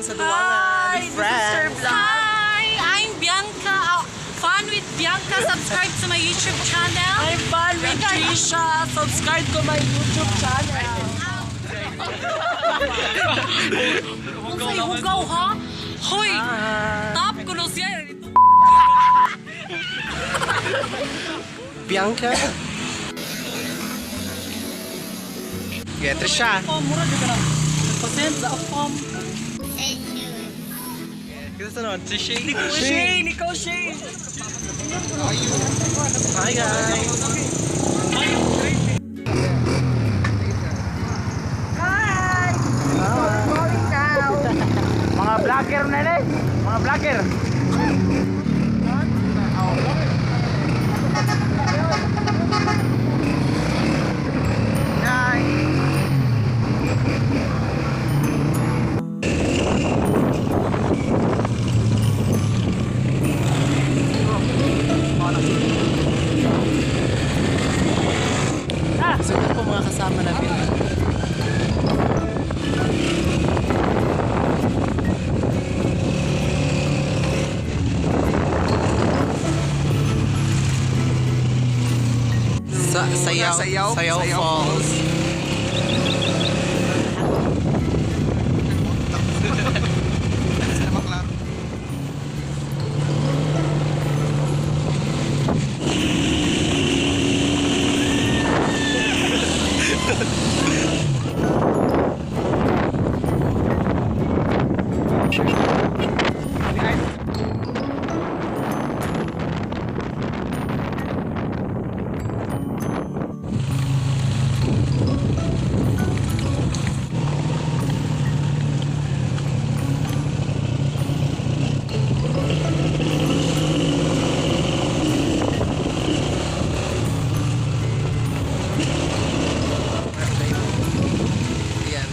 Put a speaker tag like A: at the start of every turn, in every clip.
A: sa Duwangan.
B: Hi, friends. Hi, I'm Bianca. Fun with Bianca. Subscribe to my YouTube channel.
C: I'm fun with Trisha. Subscribe to my YouTube channel.
B: Hugaw ha? Hoy! Top ko na siya.
A: Bianca. Yeah, Trisha.
C: Mura di ka na. Pasensya sa afam.
A: Kasi ano, Trisha.
C: Nico Shay.
A: Hi guys.
C: Mga vlogger na rin. Mga vlogger.
A: So ito po mga kasama namin. Sayaw Falls.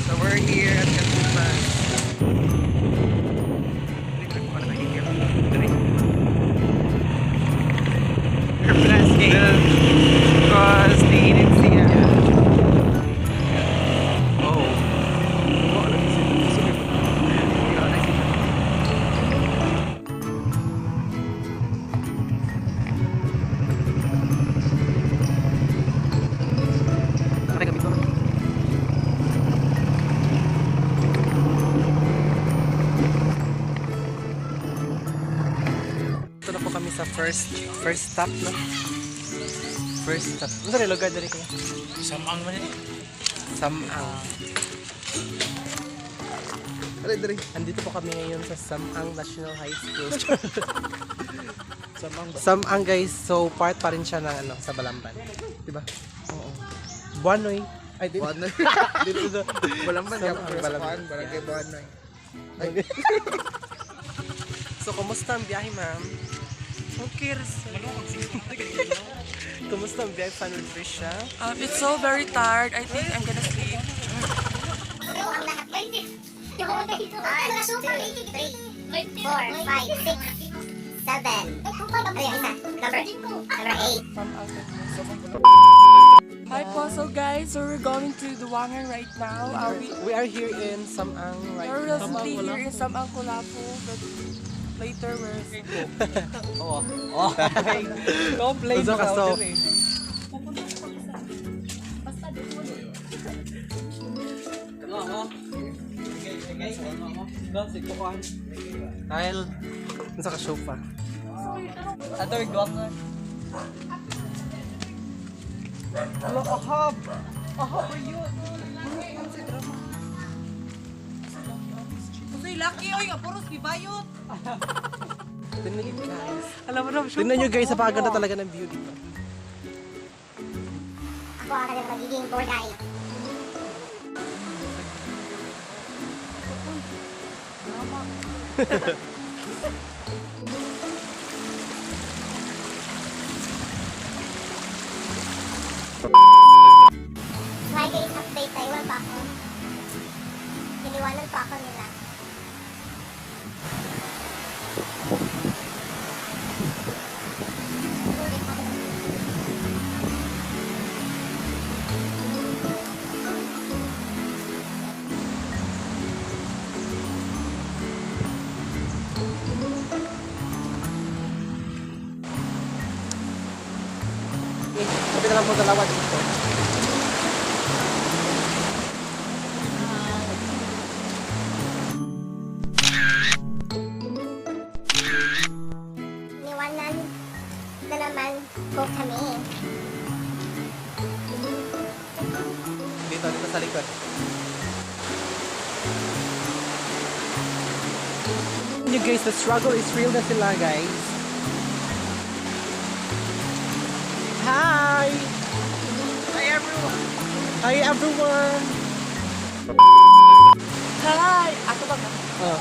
A: So we're here at Kasiman. Because they didn't see it. Ito na po kami sa first stop na. First stop. Ano sa lugar dali ko?
C: Samang man eh.
A: Samang. Dali. Andito po kami ngayon sa Samang National High School. Samang guys, so part pa rin siya ng ano, sa Balamban. Diba? Oo. Buanoy. Ay, di ba?
D: Buanoy. Dito Balamban ka Balamban, barangay Buanoy.
A: So, kumusta ang biyahe, ma'am?
B: Okay.
A: Kumusta ang biyahe, fan with Trisha?
B: It's so very tired. I think I'm gonna sleep.
E: 1, 2, 3, 4, 5, 6, 7. Ayun, isa. Number 8.
B: Hi po, so guys, so we're going to Duwangan right now.
A: We are here in Samang right
B: We're
A: now.
B: recently here in Samang Kulapo, but later we're
C: Complain
A: Uso ka, so- Kyle, nasa ka-show pa.
C: Atawag gawak na. Hello, ahab! Ahab are you?
B: Kasi lucky, oy, apuros, bibayot.
A: Tingnan nyo guys.
B: Alam mo na,
A: Tingnan nyo guys, napakaganda talaga ng view dito.
E: Ako ang kanyang magiging board eye. Hi guys, update tayo. Wala pa ako. Iniwanan pa ako nila.
A: dalawa dito.
E: Niwanan na naman ko kami.
A: Dito sa likod. You guys, the struggle is real na sila, guys. Hi!
C: Hi everyone!
A: Hi, everyone!
C: Hi! Ako ba ka?
A: Oh.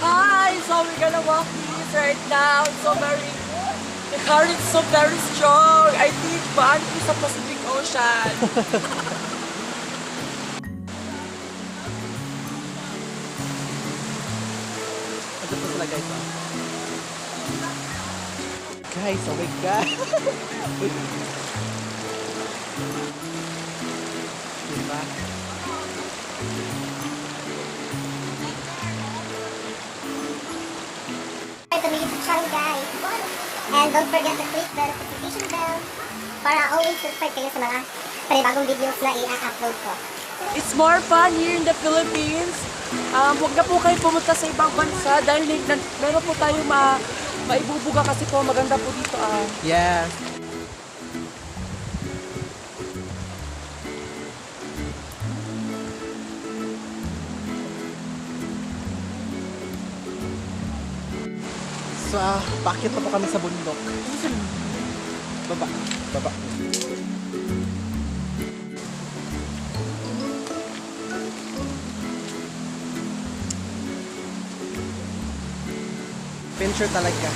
C: Hi! So we're gonna walk this right now. So very... The current is so very strong. I think Banki sa Pacific Ocean.
A: Ito po sila, guys. Oh. Guys, oh my God! Diba?
E: To my YouTube channel, guys. And don't forget to click the notification bell para always subscribe kayo sa mga panibagong videos na i-upload ko.
C: It's more fun here in the Philippines. Huwag na po kayo pumunta sa ibang bansa dahil meron po tayo maibubuga kasi po maganda po dito.
A: Yeah. So, bakit na po kami sa bundok? Baba. Baba. Venture talaga.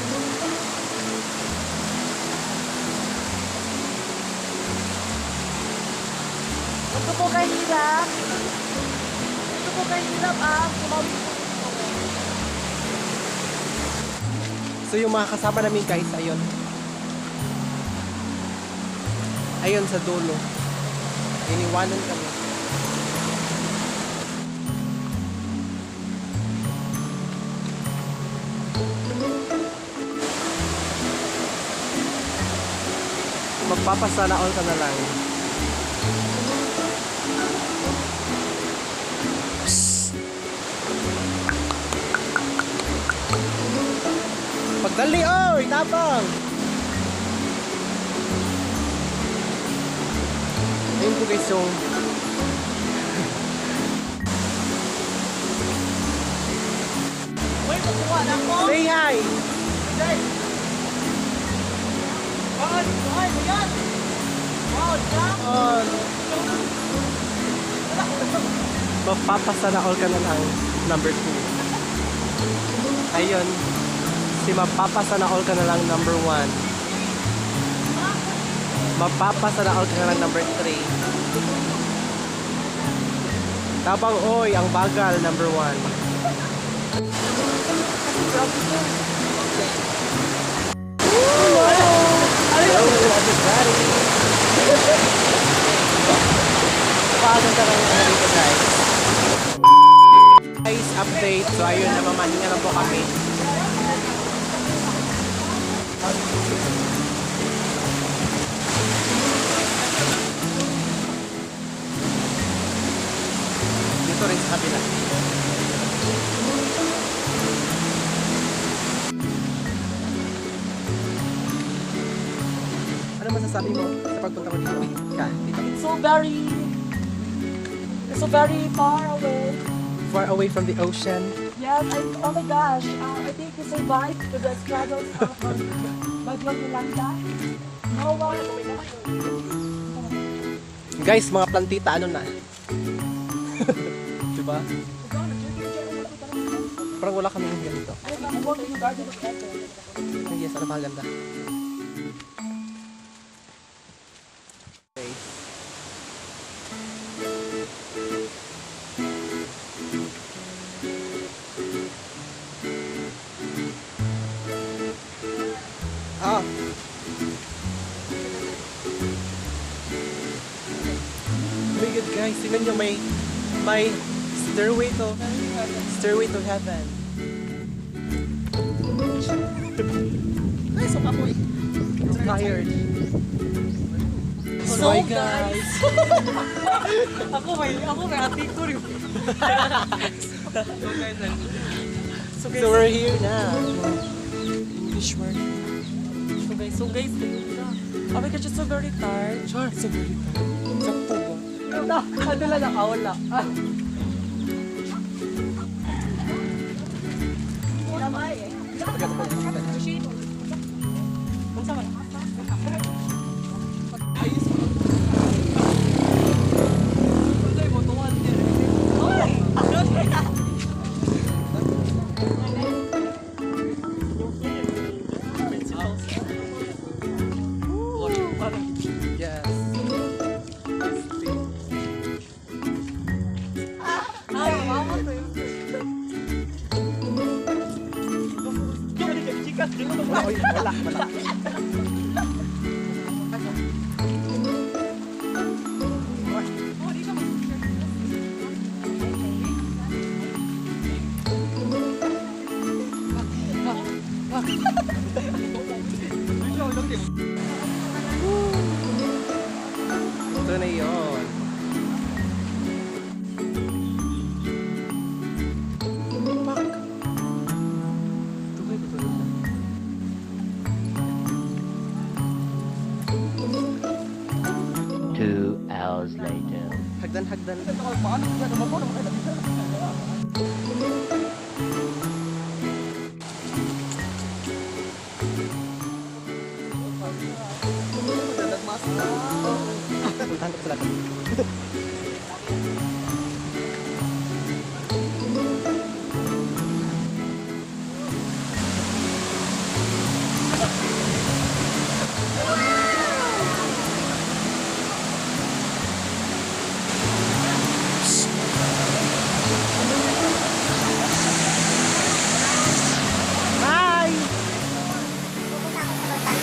C: Ito po kahirap. Ito po kahirap kumawin po.
A: So yung mga kasama namin guys, ayun. Ayun sa dulo. Iniwanan kami. Magpapasana all ka na lang. Pagdali, oy! Tapang! Ayun po guys yung...
C: Uy, makuha na ko.
A: Say hi!
C: Yan! Wow, jump!
A: On! Magpapasana all ka na lang. Number 2. Ayun. Si mapapasana all ka na lang number 1. Mapapasana all ka na lang number 3. Tabang oy, ang bagal number 1. Paano ka lang dito guys? Guys, update. So ayun, namamahinga na po kami. Dito rin sa kabila. Ano masasabi mo sa pagpunta ko dito? Dito.
C: It's so very far away.
A: Far away from the ocean.
C: Yes, oh my gosh, I think we survived to the struggles of Bagyong Yolanda. No one.
A: Guys, mga plantita, ano na? Diba? Parang wala kami yung ganito.
C: Ay, nakuha yung garden of Eden.
A: Ay, yes, ano pa ganda? Okay. Ah. Oh my God, guys, tingnan nyo, may stairway to heaven. Ay, so kapoy. I'm tired.
B: So
A: Hi,
B: guys, ako may ati ko rin.
A: So we're here na. English word.
C: So guys, oh my God, you're so very tired.
A: Sure, it's a very time. Sakto ba?
C: Ano lang nakawala.
A: Yes. Wala. Ito na yun. Pak. Ito ba ito?
F: 2 hours later.
A: Hagdan. Puntahan ko sa lahat. Hi!
E: Pupunta ako sa Balkan.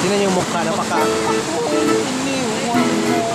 A: Tingnan yung mukha, napaka...
C: Iniwan mo.